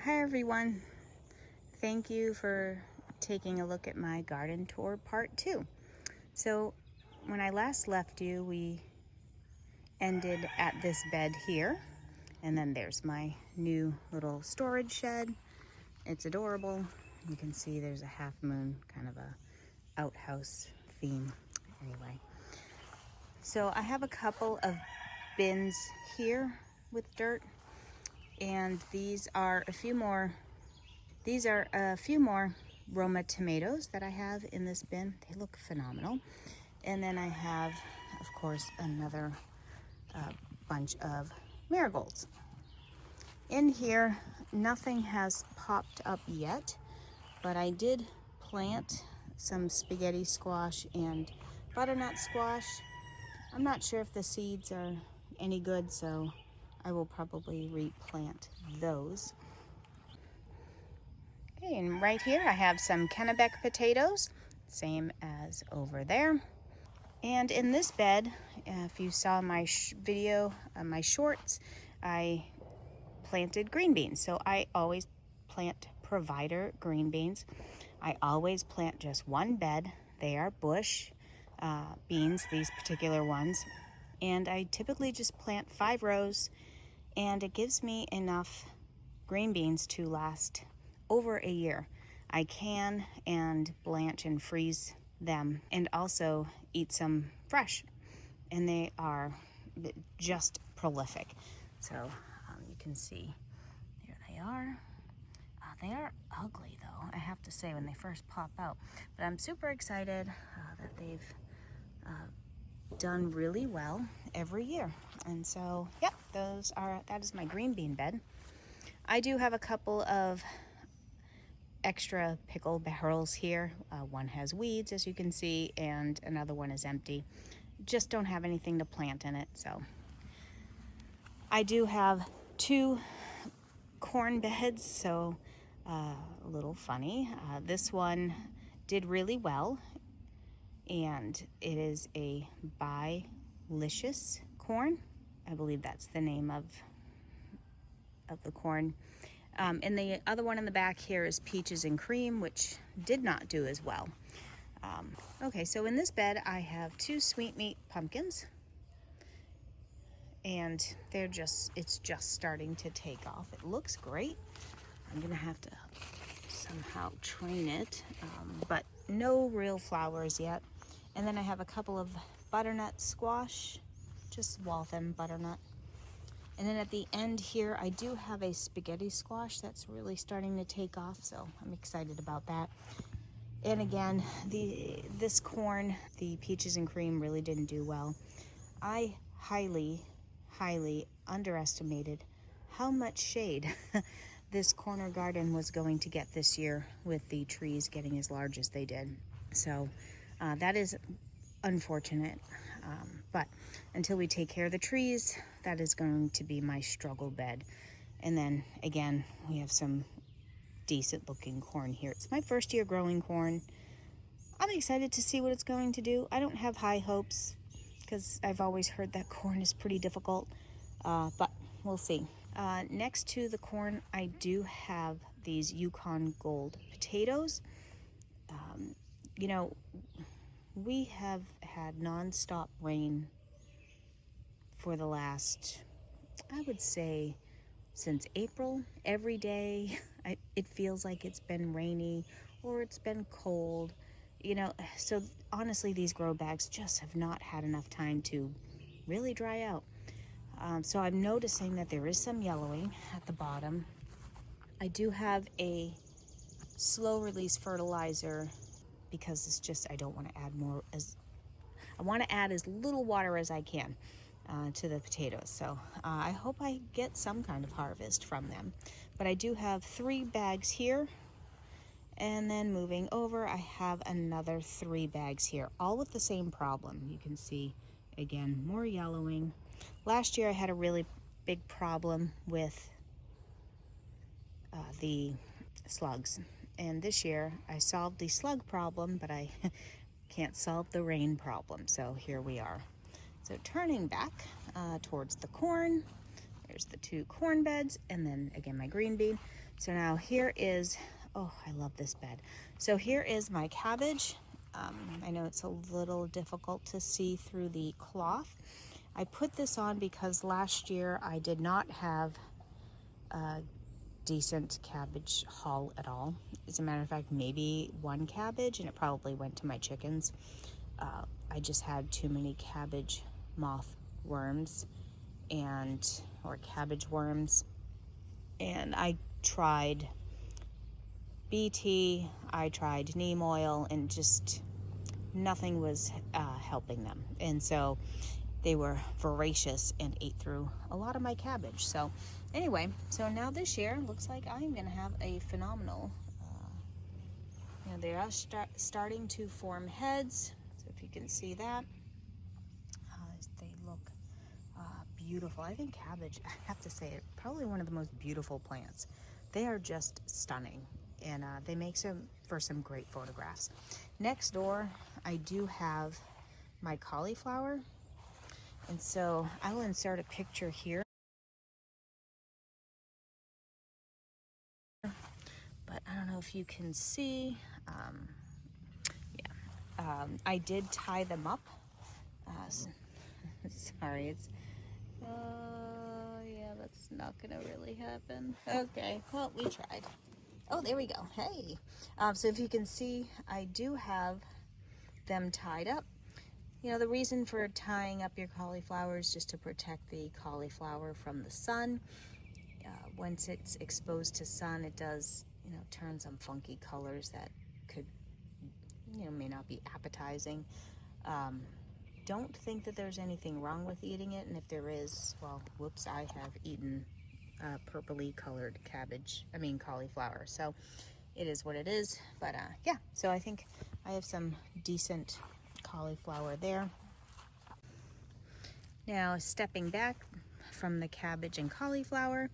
Hi everyone. Thank you for taking a look at my garden tour part 2. So when I last left you, we ended at this bed here, and then there's my new little storage shed. It's adorable. You can see there's a half moon, kind of a outhouse theme. Anyway, so I have a couple of bins here with dirt, and these are a few more Roma tomatoes that I have in this bin. They look phenomenal. And then I have, of course, another bunch of marigolds. In here, nothing has popped up yet, but I did plant some spaghetti squash and butternut squash. I'm not sure if the seeds are any good, so I will probably replant those. Okay, and right here I have some Kennebec potatoes, same as over there. And in this bed, if you saw my video, my shorts, I planted green beans. So I always plant provider green beans. I always plant just one bed. They are bush beans, these particular ones. And I typically just plant 5 rows, and it gives me enough green beans to last over a year. I can and blanch and freeze them and also eat some fresh, and they are just prolific. So you can see there they are. They are ugly though, I have to say, when they first pop out, but I'm super excited that they've done really well every year. And so yep, that is my green bean bed. I do have a couple of extra pickle barrels here. One has weeds, as you can see, and another one is empty. Just don't have anything to plant in it. So I do have 2 corn beds, so a little funny. This one did really well, and it is a Bilicious corn. I believe that's the name of the corn. And the other one in the back here is Peaches and Cream, which did not do as well. Okay, so in this bed I have 2 sweetmeat pumpkins, and it's just starting to take off. It looks great. I'm gonna have to somehow train it, but no real flowers yet. And then I have a couple of butternut squash, just Waltham butternut. And then at the end here, I do have a spaghetti squash that's really starting to take off, so I'm excited about that. And again, this corn, the Peaches and Cream, really didn't do well. I highly underestimated how much shade this corner garden was going to get this year with the trees getting as large as they did. So that is unfortunate, but until we take care of the trees, that is going to be my struggle bed. And then again, we have some decent looking corn here. It's my first year growing corn. I'm excited to see what it's going to do. I don't have high hopes because I've always heard that corn is pretty difficult, but we'll see. Next to the corn, I do have these Yukon Gold potatoes. You know, we have had nonstop rain for the last, I would say, since April. Every day it feels like it's been rainy or it's been cold, so honestly these grow bags just have not had enough time to really dry out. So I'm noticing that there is some yellowing at the bottom. I do have a slow release fertilizer because it's just, I don't want to add more, I want to add as little water as I can to the potatoes. So I hope I get some kind of harvest from them. But I do have 3 bags here. And then moving over, I have another 3 bags here, all with the same problem. You can see, again, more yellowing. Last year I had a really big problem with the slugs. And this year I solved the slug problem, but I can't solve the rain problem. So here we are. So turning back towards the corn, there's the 2 corn beds, and then again my green bean. So now here is, oh, I love this bed. So here is my cabbage. I know it's a little difficult to see through the cloth. I put this on because last year I did not have a decent cabbage haul at all. As a matter of fact, maybe one cabbage, and it probably went to my chickens. I just had too many cabbage moth worms or cabbage worms, and I tried BT, I tried neem oil, and just nothing was helping them. And so they were voracious and ate through a lot of my cabbage. So anyway, so now this year looks like I'm gonna have a phenomenal, they are starting to form heads. So if you can see that, they look beautiful. I think cabbage, I have to say, it probably one of the most beautiful plants. They are just stunning, and they make for some great photographs. Next door, I do have my cauliflower, and so I will insert a picture here. But I don't know if you can see. I did tie them up. Sorry, it's yeah, that's not gonna really happen. Okay, well, we tried. Oh, there we go. Hey, so if you can see, I do have them tied up. The reason for tying up your cauliflower is just to protect the cauliflower from the sun. Once it's exposed to sun, it does, turn some funky colors that could, may not be appetizing. Don't think that there's anything wrong with eating it, and if there is, well, whoops, I have eaten purpley colored cauliflower. So it is what it is. But yeah, so I think I have some decent cauliflower there. Now, stepping back from the cabbage and cauliflower,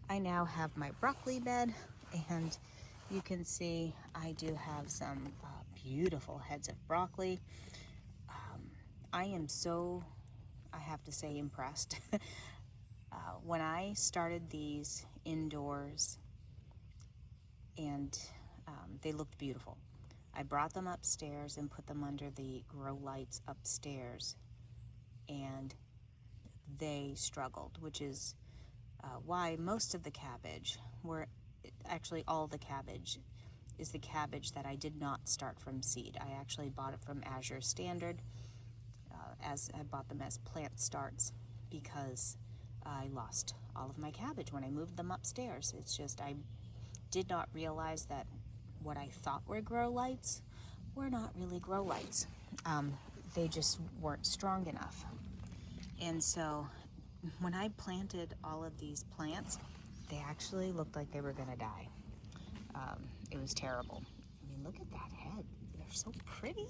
I now have my broccoli bed, and you can see I do have some beautiful heads of broccoli. I am so, I have to say, impressed. When I started these indoors, and they looked beautiful, I brought them upstairs and put them under the grow lights upstairs, and they struggled, which is why most of the cabbage actually all the cabbage is the cabbage that I did not start from seed. I actually bought it from Azure Standard, as I bought them as plant starts, because I lost all of my cabbage when I moved them upstairs. It's just I did not realize that what I thought were grow lights were not really grow lights. They just weren't strong enough. And so when I planted all of these plants, they actually looked like they were gonna die. It was terrible. I mean, look at that head. They're so pretty.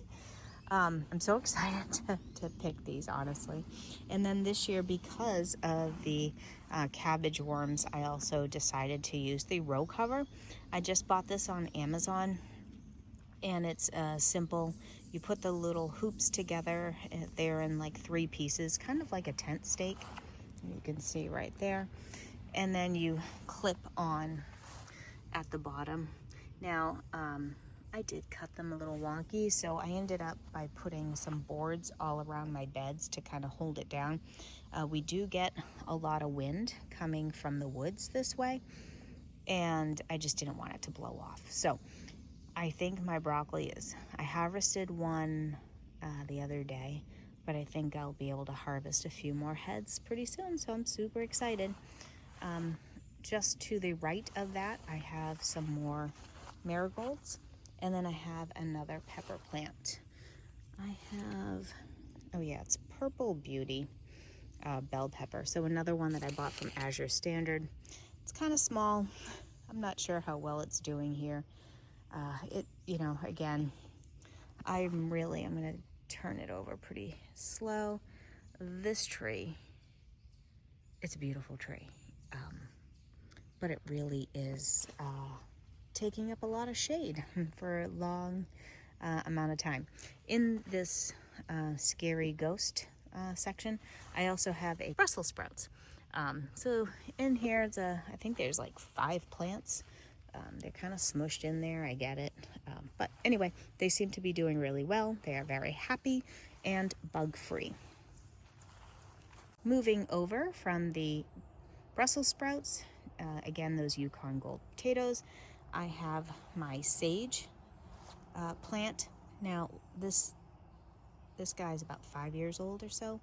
I'm so excited to pick these, honestly. And then this year, because of the cabbage worms, I also decided to use the row cover. I just bought this on Amazon, and it's simple. You put the little hoops together. They're in like 3 pieces, kind of like a tent stake. You can see right there. And then you clip on at the bottom. Now, I did cut them a little wonky, so I ended up by putting some boards all around my beds to kind of hold it down. We do get a lot of wind coming from the woods this way, and I just didn't want it to blow off. So I think my broccoli I harvested one the other day, but I think I'll be able to harvest a few more heads pretty soon, so I'm super excited. Just to the right of that, I have some more marigolds, and then I have another pepper plant. I have, oh yeah, it's Purple Beauty bell pepper. So another one that I bought from Azure Standard. It's kind of small. I'm not sure how well it's doing here. Again, I'm gonna turn it over pretty slow. This tree, it's a beautiful tree, but it really is taking up a lot of shade for a long amount of time. In this scary ghost section, I also have a Brussels sprouts. So in here, I think there's like 5 plants. They're kind of smushed in there, I get it. But anyway, they seem to be doing really well. They are very happy and bug-free. Moving over from the Brussels sprouts, again, those Yukon Gold potatoes, I have my sage plant. Now, this guy is about 5 years old or so.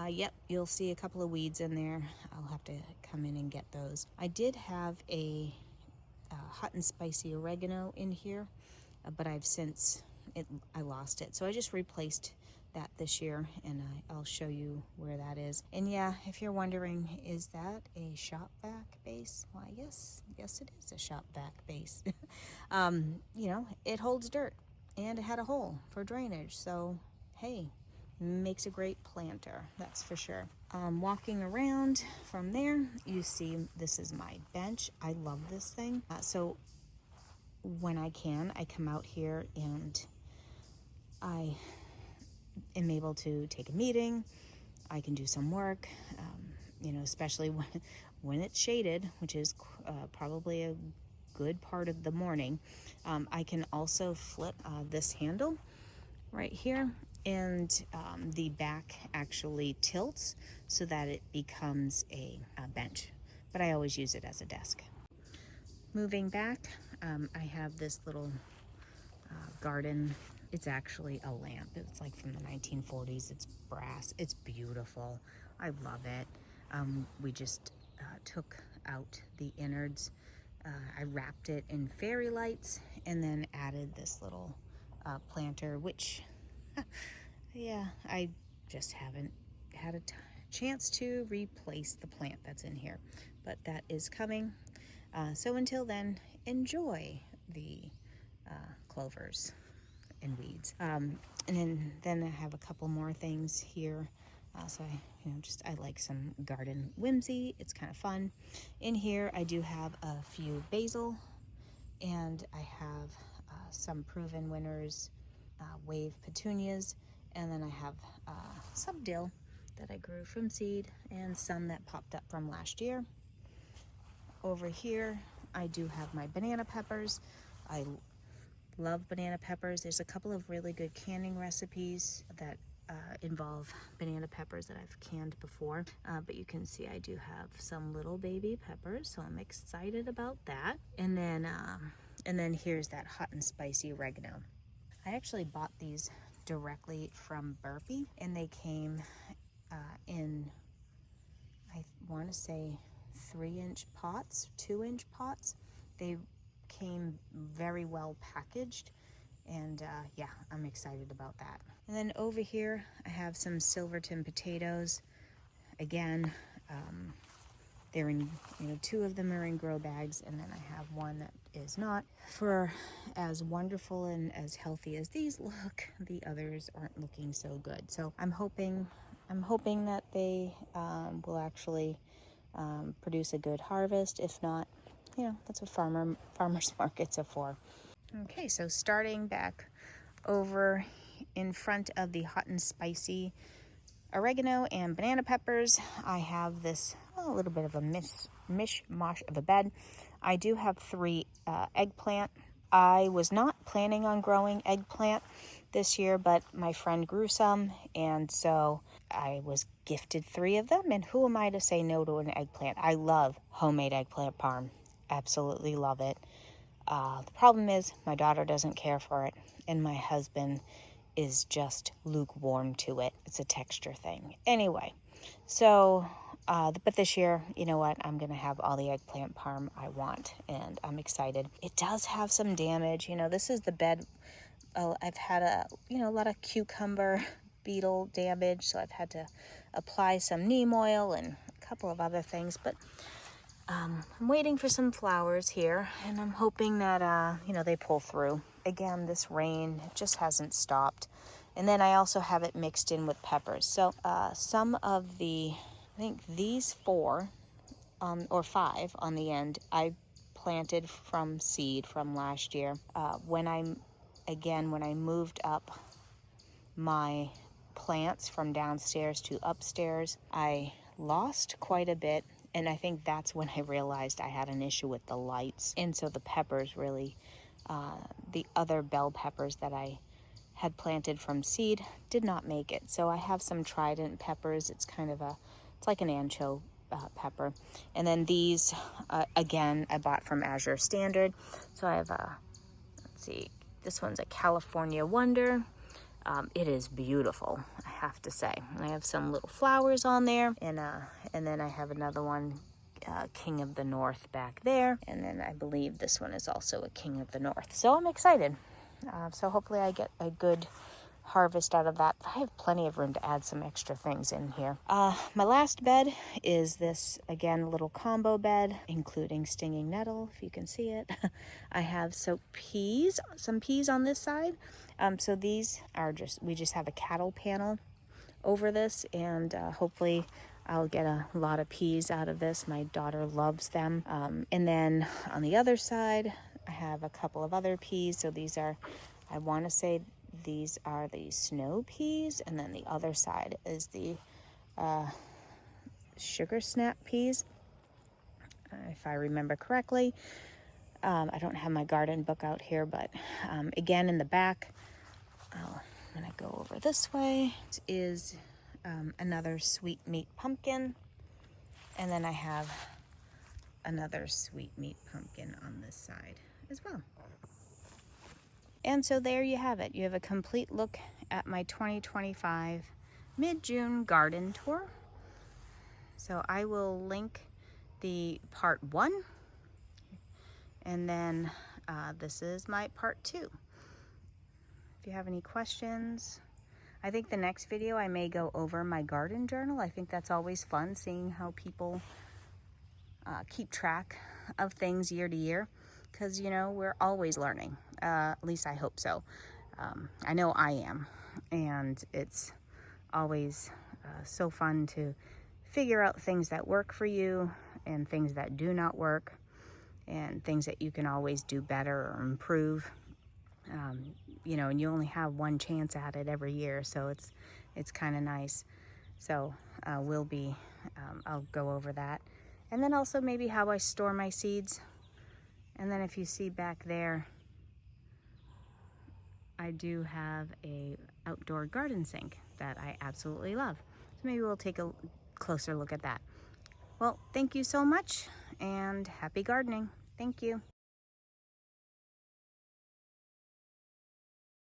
Yep, you'll see a couple of weeds in there. I'll have to come in and get those. I did have a hot and spicy oregano in here, but I lost it. So I just replaced that this year, and I'll show you where that is. And yeah, if you're wondering, is that a shop vac base? Why, yes, it is a shop vac base. You know, it holds dirt, and it had a hole for drainage, so hey, makes a great planter, that's for sure. Walking around from there, you see this is my bench. I love this thing. So when I can, I come out here and I am able to take a meeting. I can do some work, you know, especially when it's shaded, which is probably a good part of the morning. I can also flip this handle right here, and the back actually tilts so that it becomes a bench, but I always use it as a desk. Moving back, I have this little garden. It's actually a lamp. It's like from the 1940s. It's brass. It's beautiful. I love it. We just took out the innards. I wrapped it in fairy lights and then added this little planter, which yeah, I just haven't had a chance to replace the plant that's in here, but that is coming. So until then, enjoy the clovers and weeds. And then I have a couple more things here. So I like some garden whimsy. It's kind of fun. In here, I do have a few basil, and I have some proven winners wave petunias, and then I have some dill that I grew from seed and some that popped up from last year. Over here, I do have my banana peppers. I love banana peppers. There's a couple of really good canning recipes that involve banana peppers that I've canned before, but you can see I do have some little baby peppers, so I'm excited about that. And then here's that hot and spicy oregano. I actually bought these directly from Burpee, and they came in, I want to say 3-inch pots, 2-inch pots. They came very well packaged, and yeah, I'm excited about that. And then over here, I have some Silverton potatoes. Again, they're in, 2 of them are in grow bags, and then I have one that is not. For as wonderful and as healthy as these look, the others aren't looking so good. So I'm hoping that they will actually produce a good harvest. If not, that's what farmers markets are for. Okay, so starting back over in front of the hot and spicy oregano and banana peppers, I have this a little bit of a mishmash of a bed. I do have 3 eggplant. I was not planning on growing eggplant this year, but my friend grew some, and so I was gifted 3 of them, and who am I to say no to an eggplant? I love homemade eggplant parm. Absolutely love it. The problem is my daughter doesn't care for it, and my husband is just lukewarm to it. It's a texture thing. Anyway, so, but this year, you know what? I'm going to have all the eggplant parm I want, and I'm excited. It does have some damage. This is the bed. I've had a lot of cucumber beetle damage, so I've had to apply some neem oil and a couple of other things, but I'm waiting for some flowers here, and I'm hoping that, they pull through. Again, this rain just hasn't stopped. And then I also have it mixed in with peppers. So some of I think these 4 or 5 on the end, I planted from seed from last year. When I moved up my plants from downstairs to upstairs, I lost quite a bit And I think that's when I realized I had an issue with the lights. And so the peppers really, the other bell peppers that I had planted from seed did not make it. So I have some Trident peppers. It's kind of it's like an ancho pepper. And then these, again, I bought from Azure Standard. So I have let's see, this one's a California Wonder. It is beautiful, I have to say. I have some little flowers on there, and then I have another one, King of the North back there, and then I believe this one is also a King of the North. So I'm excited. So hopefully I get a good harvest out of that. I have plenty of room to add some extra things in here. My last bed is this, again, little combo bed, including stinging nettle, if you can see it. I have some peas on this side. So these are we just have a cattle panel over this, and hopefully I'll get a lot of peas out of this. My daughter loves them. And then on the other side, I have a couple of other peas. So these are, I want to say these are the snow peas, and then the other side is the sugar snap peas, if I remember correctly. I don't have my garden book out here, but again, in the back, I'm gonna go over this way, is another sweet meat pumpkin, and then I have another sweet meat pumpkin on this side as well. And so there you have it. You have a complete look at my 2025 mid-June garden tour. So I will link the part 1, and then this is my part 2. If you have any questions, I think the next video I may go over my garden journal. I think that's always fun, seeing how people keep track of things year to year, because you know, we're always learning. At least I hope so. I know I am, and it's always so fun to figure out things that work for you and things that do not work, and things that you can always do better or improve. You know, and you only have one chance at it every year, so it's kind of nice. So I'll go over that, and then also maybe how I store my seeds. And then if you see back there, I do have a outdoor garden sink that I absolutely love. So maybe we'll take a closer look at that. Well, thank you so much, and happy gardening. Thank you.